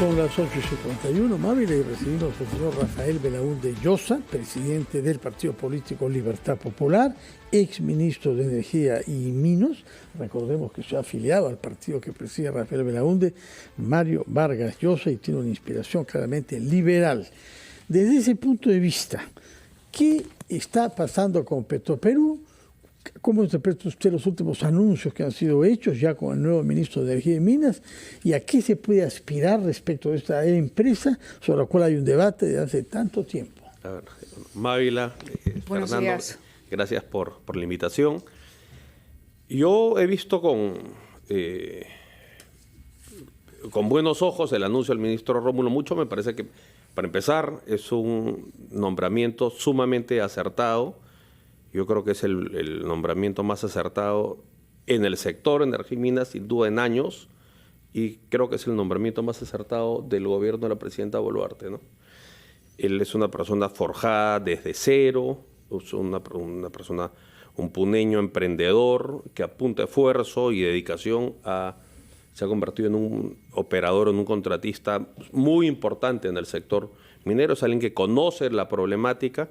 Son las 8:51, Mávila, y recibimos al señor Rafael Belaúnde Llosa, presidente del Partido Político Libertad Popular, ex ministro de Energía y Minos. Recordemos que se ha afiliado al partido que preside Rafael Belaúnde, Mario Vargas Llosa, y tiene una inspiración claramente liberal. Desde ese punto de vista, ¿qué está pasando con Petroperú? ¿Cómo interpreta usted los últimos anuncios que han sido hechos ya con el nuevo ministro de Energía y Minas? ¿Y a qué se puede aspirar respecto a esta empresa sobre la cual hay un debate desde hace tanto tiempo? A ver, Mávila, Fernando, días. Gracias por la invitación. Yo he visto con buenos ojos el anuncio del ministro Rómulo Mucho. Me parece que, para empezar, es un nombramiento sumamente acertado. Yo creo que es el nombramiento más acertado en el sector energía y minas, sin duda, en años, y creo que es el nombramiento más acertado del gobierno de la presidenta Boluarte, ¿no? Él es una persona forjada desde cero, es una persona, un puneño emprendedor que a punta de esfuerzo y dedicación se ha convertido en un operador, en un contratista muy importante en el sector minero. Es alguien que conoce la problemática,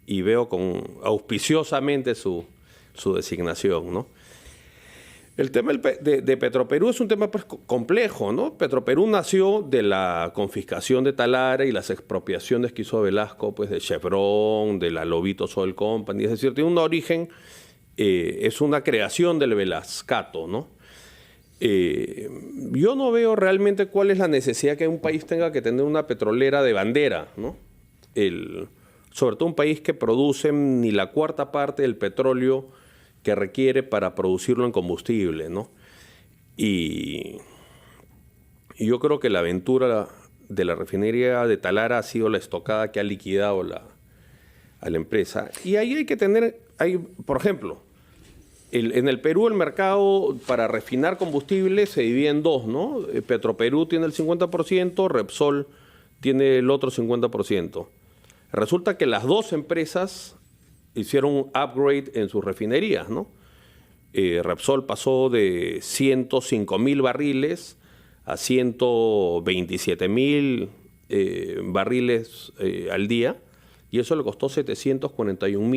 y veo auspiciosamente su designación, ¿no? El tema de Petroperú es un tema, pues, complejo, ¿no? Petroperú nació de la confiscación de Talara y las expropiaciones que hizo Velasco, pues, de Chevron, de la Lobito Oil Company. Es decir, tiene un origen, es una creación del Velascato, ¿no? Yo no veo realmente cuál es la necesidad que un país tenga que tener una petrolera de bandera, ¿no? Sobre todo un país que produce ni la cuarta parte del petróleo que requiere para producirlo en combustible, ¿no? Y yo creo que la aventura de la refinería de Talara ha sido la estocada que ha liquidado a la empresa. Y ahí hay que tener, por ejemplo, en el Perú el mercado para refinar combustible se divide en dos, ¿no? Petroperú tiene el 50%, Repsol tiene el otro 50%. Resulta que las dos empresas hicieron un upgrade en sus refinerías, ¿no? Repsol pasó de 105.000 barriles a 127.000 barriles al día, y eso le costó 741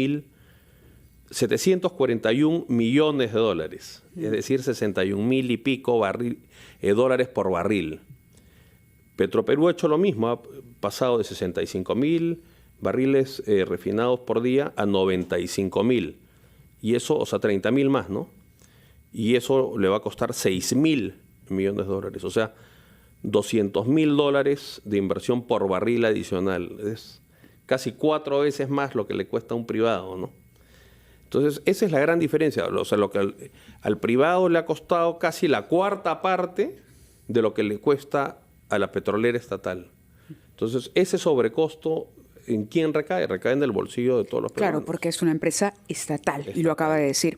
millones de dólares, es decir, 61.000 y pico dólares por barril. Petroperú ha hecho lo mismo, ha pasado de 65.000 barriles refinados por día a 95.000. Y eso, o sea, 30.000 más, ¿no? Y eso le va a costar 6.000 millones de dólares. O sea, 200.000 dólares de inversión por barril adicional. Es casi 4 veces más lo que le cuesta a un privado, ¿no? Entonces, esa es la gran diferencia. O sea, lo que al privado le ha costado casi la cuarta parte de lo que le cuesta a la petrolera estatal. Entonces, ese sobrecosto, ¿en quién recae? Recae en el bolsillo de todos los peruanos. Claro, porque es una empresa estatal, y lo acaba de decir.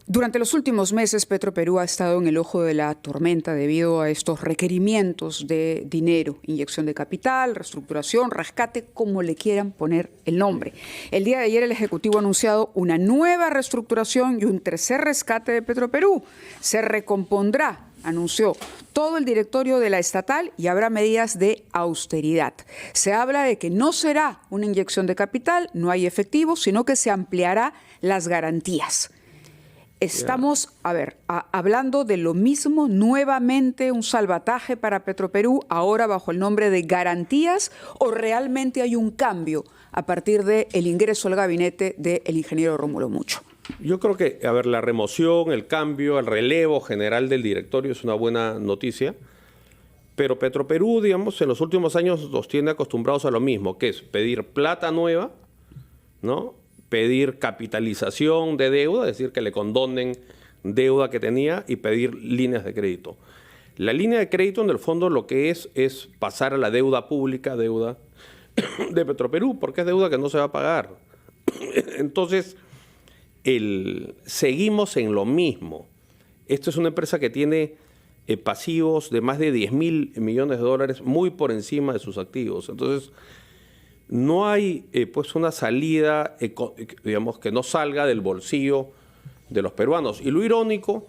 Durante los últimos meses, Petroperú ha estado en el ojo de la tormenta debido a estos requerimientos de dinero, inyección de capital, reestructuración, rescate, como le quieran poner el nombre. El día de ayer el Ejecutivo ha anunciado una nueva reestructuración y un tercer rescate de Petroperú. Se recompondrá, anunció, todo el directorio de la estatal, y habrá medidas de austeridad. Se habla de que no será una inyección de capital, no hay efectivo, sino que se ampliará las garantías. Estamos, hablando de lo mismo, nuevamente un salvataje para Petroperú, ahora bajo el nombre de garantías, ¿o realmente hay un cambio a partir del ingreso al gabinete del ingeniero Rómulo Mucho? Yo creo que, la remoción, el cambio, el relevo general del directorio es una buena noticia, pero Petroperú, digamos, en los últimos años nos tiene acostumbrados a lo mismo, que es pedir plata nueva, ¿no? Pedir capitalización de deuda, es decir, que le condonen deuda que tenía, y pedir líneas de crédito. La línea de crédito, en el fondo, lo que es pasar a la deuda pública, deuda de Petroperú, porque es deuda que no se va a pagar. Entonces, seguimos en lo mismo. Esto es una empresa que tiene pasivos de más de 10.000 millones de dólares, muy por encima de sus activos. Entonces, no hay pues una salida, digamos, que no salga del bolsillo de los peruanos. Y lo irónico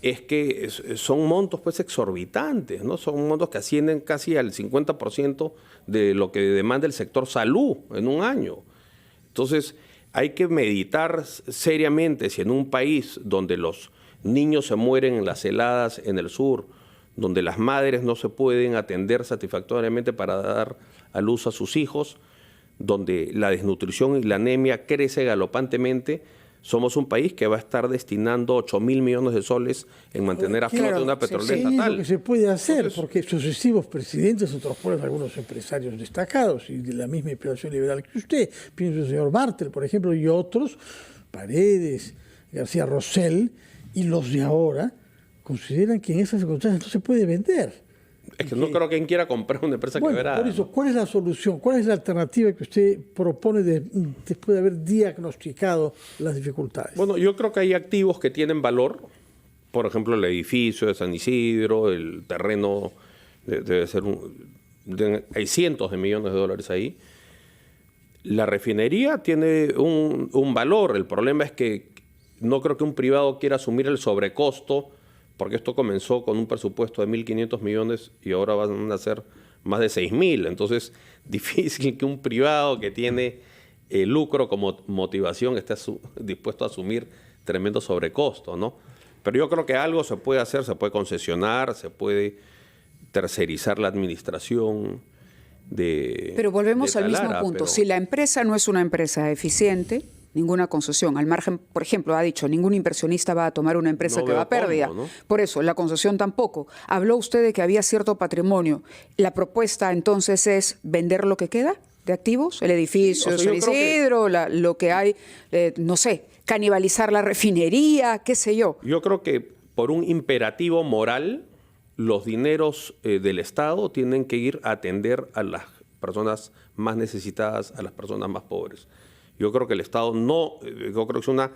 es que son montos pues exorbitantes, ¿no? Son montos que ascienden casi al 50% de lo que demanda el sector salud en un año. Entonces, hay que meditar seriamente si en un país donde los niños se mueren en las heladas en el sur, donde las madres no se pueden atender satisfactoriamente para dar a luz a sus hijos, donde la desnutrición y la anemia crece galopantemente, somos un país que va a estar destinando 8.000 millones de soles en mantener a flote una petrolera estatal. Lo que se puede hacer, porque sucesivos presidentes, otros fueron algunos empresarios destacados y de la misma inspiración liberal que usted, pienso el señor Bartel, por ejemplo, y otros, Paredes, García Rosell, y los de ahora, consideran que en esas circunstancias no se puede vender. Es que no creo que quien quiera comprar una empresa quebrada. Por eso, ¿cuál es la solución? ¿Cuál es la alternativa que usted propone después de haber diagnosticado las dificultades? Bueno, yo creo que hay activos que tienen valor. Por ejemplo, el edificio de San Isidro, el terreno debe ser hay cientos de millones de dólares ahí. La refinería tiene un valor. El problema es que no creo que un privado quiera asumir el sobrecosto, porque esto comenzó con un presupuesto de 1.500 millones y ahora van a ser más de 6.000. Entonces, difícil que un privado que tiene lucro como motivación esté dispuesto a asumir tremendo sobrecosto, ¿no? Pero yo creo que algo se puede hacer, se puede concesionar, se puede tercerizar la administración Pero volvemos al mismo punto. Si la empresa no es una empresa eficiente, ninguna concesión. Al margen, por ejemplo, ha dicho, ningún inversionista va a tomar una empresa que va a pérdida. ¿No? Por eso, la concesión tampoco. Habló usted de que había cierto patrimonio. ¿La propuesta entonces es vender lo que queda de activos? El edificio, San Isidro, lo que hay, no sé, canibalizar la refinería, qué sé yo. Yo creo que por un imperativo moral, los dineros del Estado tienen que ir a atender a las personas más necesitadas, a las personas más pobres. Yo creo que el Estado yo creo que es una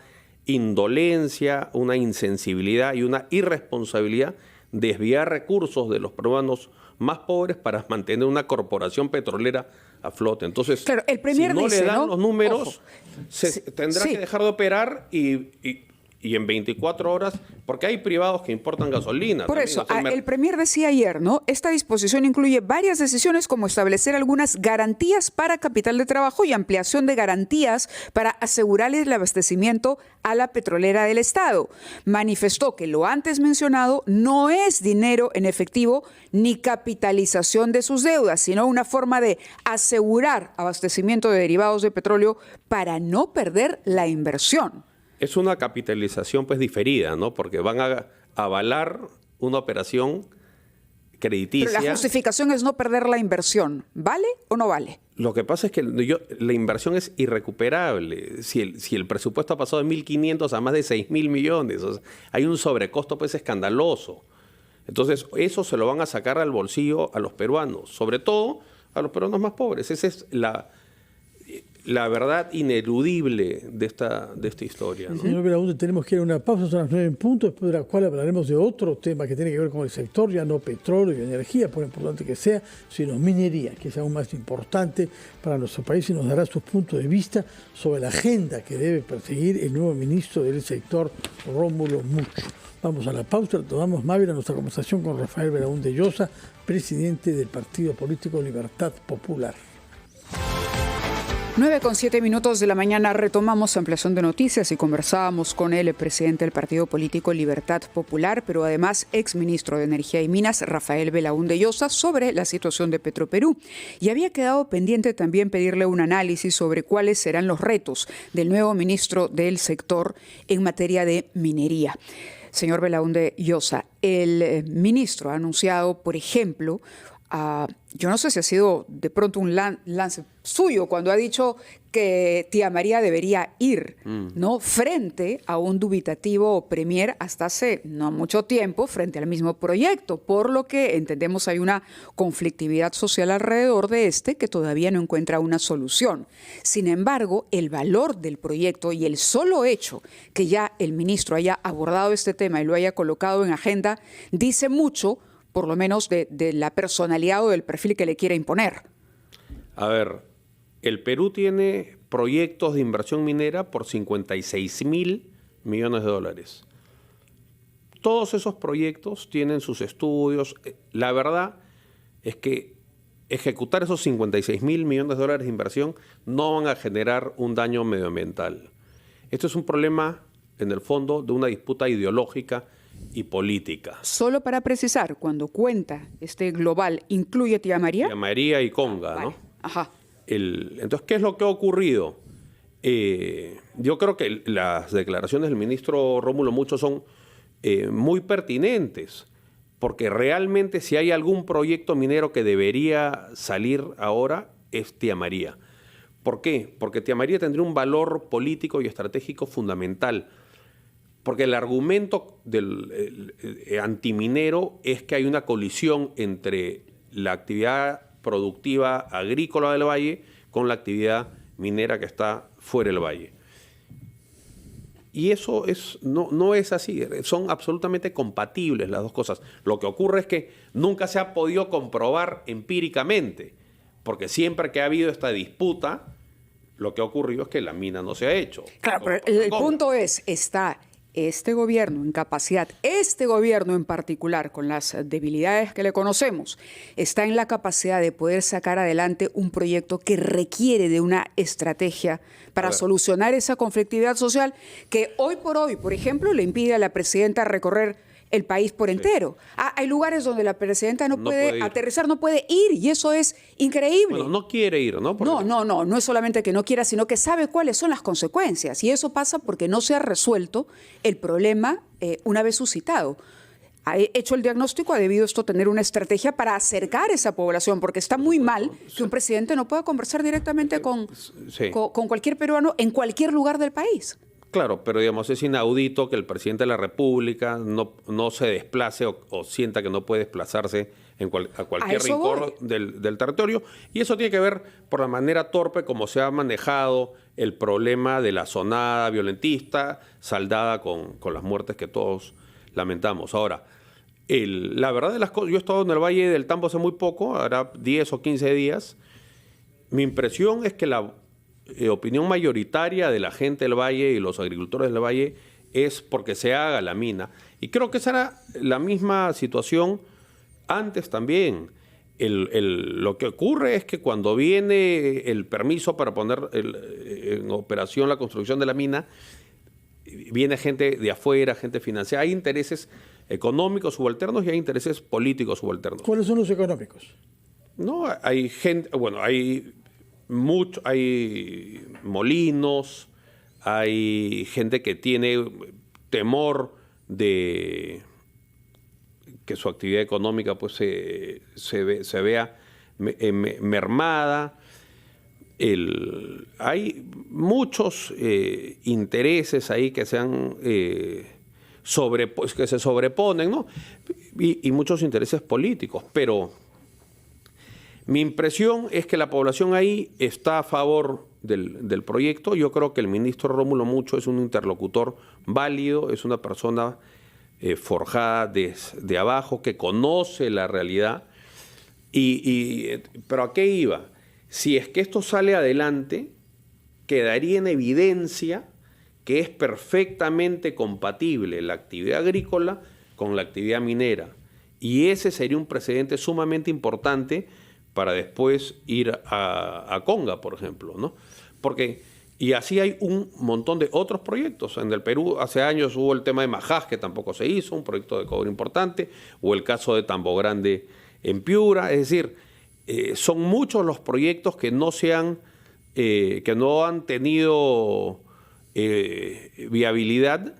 indolencia, una insensibilidad y una irresponsabilidad desviar recursos de los peruanos más pobres para mantener una corporación petrolera a flote. Entonces, claro, el Premier si no dice, le dan ¿no? los números, Ojo. tendrá que dejar de operar y en 24 horas, porque hay privados que importan gasolina. Por también. eso, el Premier decía ayer, ¿no? Esta disposición incluye varias decisiones como establecer algunas garantías para capital de trabajo y ampliación de garantías para asegurarle el abastecimiento a la petrolera del Estado. Manifestó que lo antes mencionado no es dinero en efectivo ni capitalización de sus deudas, sino una forma de asegurar abastecimiento de derivados de petróleo para no perder la inversión. Es una capitalización pues diferida, ¿no? Porque van a avalar una operación crediticia. Pero la justificación es no perder la inversión. ¿Vale o no vale? Lo que pasa es que la inversión es irrecuperable. Si el presupuesto ha pasado de 1.500 a más de 6.000 millones, o sea, hay un sobrecosto pues escandaloso. Entonces, eso se lo van a sacar al bolsillo a los peruanos, sobre todo a los peruanos más pobres. Esa es la verdad ineludible de esta historia, ¿no? Señor Belaúnde, tenemos que ir a una pausa, son las 9 en punto, después de la cual hablaremos de otro tema que tiene que ver con el sector, ya no petróleo y energía, por importante que sea, sino minería, que es aún más importante para nuestro país y nos dará sus puntos de vista sobre la agenda que debe perseguir el nuevo ministro del sector, Rómulo Mucho. Vamos a la pausa, retomamos, Mávila, nuestra conversación con Rafael Belaúnde Llosa, presidente del Partido Político Libertad Popular. 9:07 de la mañana retomamos ampliación de noticias y conversábamos con el presidente del Partido Político Libertad Popular, pero además exministro de Energía y Minas, Rafael Belaúnde Llosa, sobre la situación de Petroperú. Y había quedado pendiente también pedirle un análisis sobre cuáles serán los retos del nuevo ministro del sector en materia de minería. Señor Belaúnde Llosa, el ministro ha anunciado, por ejemplo, yo no sé si ha sido de pronto un lance suyo cuando ha dicho que Tía María debería ir, ¿no? Frente a un dubitativo Premier hasta hace no mucho tiempo frente al mismo proyecto, por lo que entendemos hay una conflictividad social alrededor de que todavía no encuentra una solución. Sin embargo, el valor del proyecto y el solo hecho que ya el ministro haya abordado este tema y lo haya colocado en agenda dice mucho, por lo menos de la personalidad o del perfil que le quiere imponer. A ver, el Perú tiene proyectos de inversión minera por 56.000 millones de dólares. todos esos proyectos tienen sus estudios. La verdad es que ejecutar esos 56.000 millones de dólares de inversión no van a generar un daño medioambiental. Esto es un problema, en el fondo, de una disputa ideológica y política. Solo para precisar, cuando cuenta este global, ¿incluye Tía María? Tía María y Conga, Vale. ¿no? Ajá. Entonces, ¿qué es lo que ha ocurrido? Yo creo que las declaraciones del ministro Rómulo Mucho son muy pertinentes, porque realmente si hay algún proyecto minero que debería salir ahora es Tía María. ¿Por qué? Porque Tía María tendría un valor político y estratégico fundamental. Porque el argumento del antiminero es que hay una colisión entre la actividad productiva agrícola del valle con la actividad minera que está fuera del valle. Y eso no es así, son absolutamente compatibles las dos cosas. Lo que ocurre es que nunca se ha podido comprobar empíricamente, porque siempre que ha habido esta disputa, lo que ha ocurrido es que la mina no se ha hecho. Claro, pero el punto es, está este gobierno en capacidad, este gobierno en particular, con las debilidades que le conocemos, está en la capacidad de poder sacar adelante un proyecto que requiere de una estrategia para solucionar esa conflictividad social que hoy, por ejemplo, le impide a la presidenta recorrer el país por entero. Hay lugares donde la presidenta no puede aterrizar, no puede ir, y eso es increíble. Bueno, no quiere ir, ¿no? Porque... No es solamente que no quiera, sino que sabe cuáles son las consecuencias, y eso pasa porque no se ha resuelto el problema una vez suscitado. Ha hecho el diagnóstico, ha debido esto tener una estrategia para acercar a esa población, porque está muy mal que un presidente no pueda conversar directamente con cualquier peruano en cualquier lugar del país. Claro, pero digamos, es inaudito que el presidente de la República no se desplace o sienta que no puede desplazarse a cualquier rincón del territorio. Y eso tiene que ver por la manera torpe como se ha manejado el problema de la zonada violentista, saldada con las muertes que todos lamentamos. Ahora, la verdad de las cosas, yo he estado en el Valle del Tambo hace muy poco, ahora 10 o 15 días. Mi impresión es que la opinión mayoritaria de la gente del Valle y los agricultores del Valle es porque se haga la mina. Y creo que esa era la misma situación antes también. Lo que ocurre es que cuando viene el permiso para poner en operación la construcción de la mina, viene gente de afuera, gente financiera. Hay intereses económicos subalternos y hay intereses políticos subalternos. ¿Cuáles son los económicos? No, hay gente, bueno, hay molinos, hay gente que tiene temor de que su actividad económica pues se vea mermada. Hay muchos intereses ahí que que se sobreponen, ¿no? Y muchos intereses políticos, pero mi impresión es que la población ahí está a favor del proyecto. Yo creo que el ministro Rómulo Mucho es un interlocutor válido, es una persona forjada de abajo, que conoce la realidad. Pero ¿a qué iba? Si es que esto sale adelante, quedaría en evidencia que es perfectamente compatible la actividad agrícola con la actividad minera. Y ese sería un precedente sumamente importante para después ir a Conga, por ejemplo, ¿no? Y así hay un montón de otros proyectos. En el Perú hace años hubo el tema de Majás, que tampoco se hizo, un proyecto de cobre importante, o el caso de Tambo Grande en Piura. Es decir, son muchos los proyectos que no han tenido viabilidad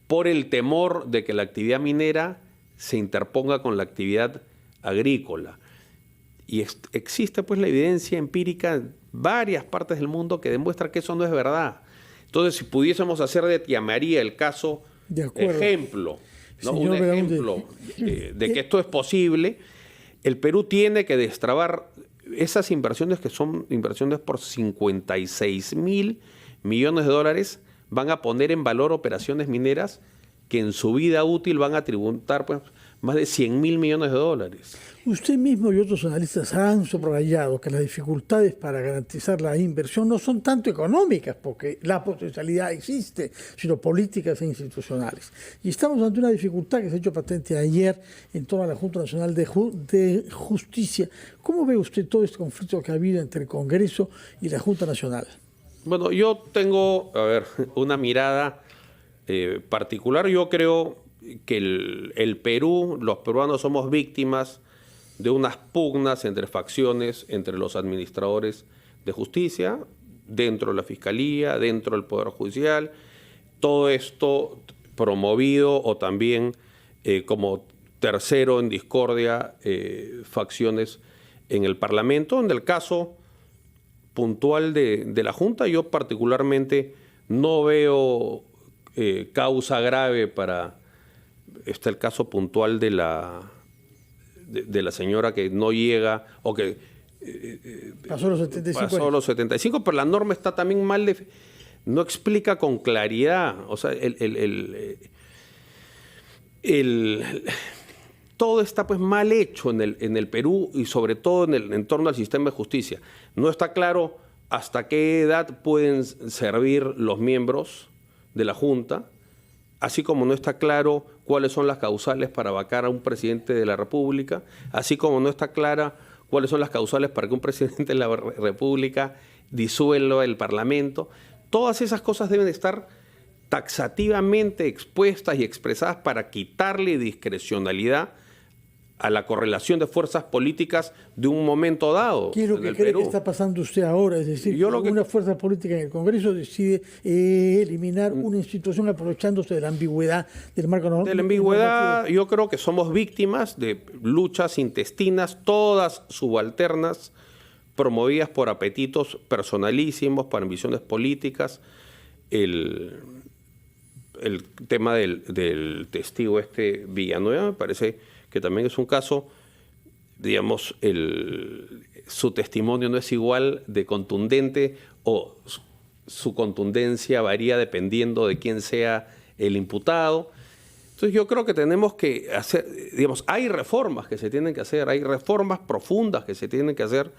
por el temor de que la actividad minera se interponga con la actividad agrícola. Y existe pues la evidencia empírica en varias partes del mundo que demuestra que eso no es verdad. Entonces, si pudiésemos hacer de Tía María el caso ejemplo, ¿no? Un ejemplo de que esto es posible, el Perú tiene que destrabar esas inversiones, que son inversiones por 56.000 millones de dólares, van a poner en valor operaciones mineras que en su vida útil van a tributar pues, más de 100.000 millones de dólares. Usted mismo y otros analistas han subrayado que las dificultades para garantizar la inversión no son tanto económicas, porque la potencialidad existe, sino políticas e institucionales. Y estamos ante una dificultad que se ha hecho patente ayer en torno a la Junta Nacional de Justicia. ¿Cómo ve usted todo este conflicto que ha habido entre el Congreso y la Junta Nacional? Bueno, yo tengo, una mirada particular. Yo creo que el Perú, los peruanos somos víctimas de unas pugnas entre facciones, entre los administradores de justicia, dentro de la Fiscalía, dentro del Poder Judicial. Todo esto promovido o también como tercero en discordia, facciones en el Parlamento. En el caso puntual de la Junta, yo particularmente no veo causa grave para... Está el caso puntual de la señora que no llega o que pasó los 75 pasó los 75, pero la norma está también mal, no explica con claridad, o sea, todo está pues mal hecho en el Perú y sobre todo en torno al sistema de justicia. No está claro hasta qué edad pueden servir los miembros de la Junta, así como no está claro cuáles son las causales para vacar a un presidente de la República, así como no está clara cuáles son las causales para que un presidente de la República disuelva el Parlamento. Todas esas cosas deben estar taxativamente expuestas y expresadas para quitarle discrecionalidad a la correlación de fuerzas políticas de un momento dado. ¿Qué es lo que cree que está pasando usted ahora? Es decir, una fuerza política en el Congreso decide eliminar una institución aprovechándose de la ambigüedad del marco normativo. De la ambigüedad, yo creo que somos víctimas de luchas intestinas, todas subalternas, promovidas por apetitos personalísimos, para ambiciones políticas. El tema del testigo Villanueva me parece que también es un caso, digamos, su testimonio no es igual de contundente o su contundencia varía dependiendo de quién sea el imputado. Entonces yo creo que tenemos que hacer, digamos, hay reformas que se tienen que hacer, hay reformas profundas que se tienen que hacer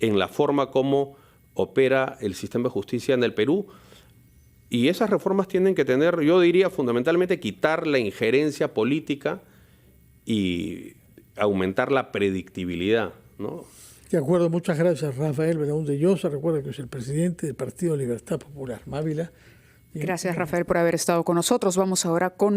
en la forma como opera el sistema de justicia en el Perú. Y esas reformas tienen que tener, yo diría, fundamentalmente quitar la injerencia política y aumentar la predictibilidad, ¿no? De acuerdo, muchas gracias, Rafael Belaúnde Llosa. Recuerda que es el presidente del Partido Libertad Popular. Mávila. Gracias, Rafael, por haber estado con nosotros. Vamos ahora con